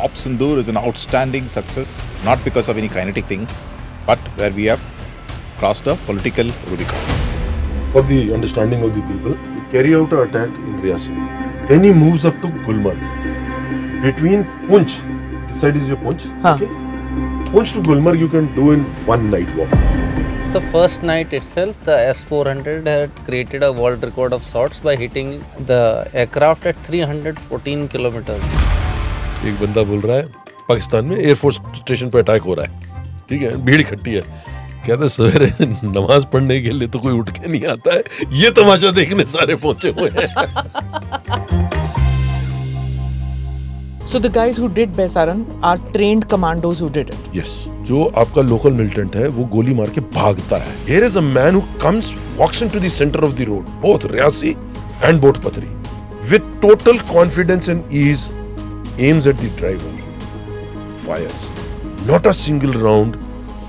Op Sindoor is an outstanding success, not because of any kinetic thing, but where we have crossed a political Rubicon. For the understanding of the people, he carry out an attack in Riyasi. Then he moves up to Gulmarg. Between Punch, this side is your Punch. Okay? Punch to Gulmarg you can do in one night walk. The first night itself, the S-400 had created a world record of sorts by hitting the aircraft at 314 kilometers. एक बंदा बोल रहा है पाकिस्तान में air force station पर attack हो रहा है, ठीक है, भीड़ इकट्ठी है, कहते सवेरे नमाज पढ़ने के लिए तो कोई उठ के नहीं आता है, ये तमाशा देखने सारे पहुंचे हुए हैं. So the guys who did Baisaran are trained commandos who did it. Yes, जो आपका लोकल मिलिटेंट है वो गोली मार के भागता है. Here is a man who comes, walks into the center of the road, both Riyasi and both Patri, with total confidence and ease, aims at the driver, fires. Not a single round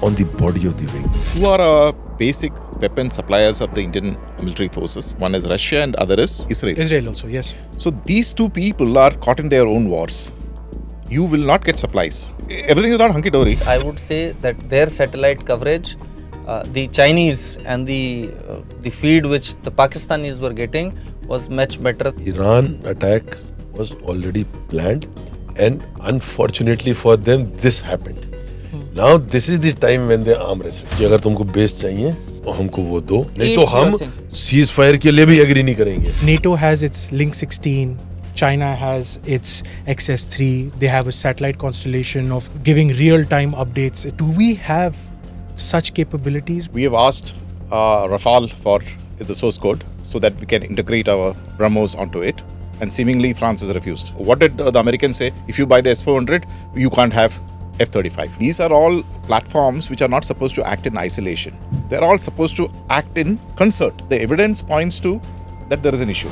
on the body of the wing. Who are basic weapon suppliers of the Indian military forces? One is Russia and other is Israel. Israel also, yes. So these two people are caught in their own wars. You will not get supplies. Everything is not hunky-dory. I would say that their satellite coverage, the Chinese and the feed which the Pakistanis were getting was much better. Iran attack was already planned, and unfortunately for them, this happened. Now this is the time when they arm wrestle. कि अगर तुमको base चाहिए तो हमको वो दो, नहीं तो हम सीज फायर के लिए भी एग्री नहीं करेंगे. NATO has its Link 16. China has its XS3. They have a satellite constellation of giving real-time updates. Do we have such capabilities? We have asked Rafale for the source code so that we can integrate our BrahMos onto it. And seemingly France has refused. What did the Americans say? If you buy the S-400, you can't have F-35. These are all platforms which are not supposed to act in isolation. They're all supposed to act in concert. The evidence points to that there is an issue.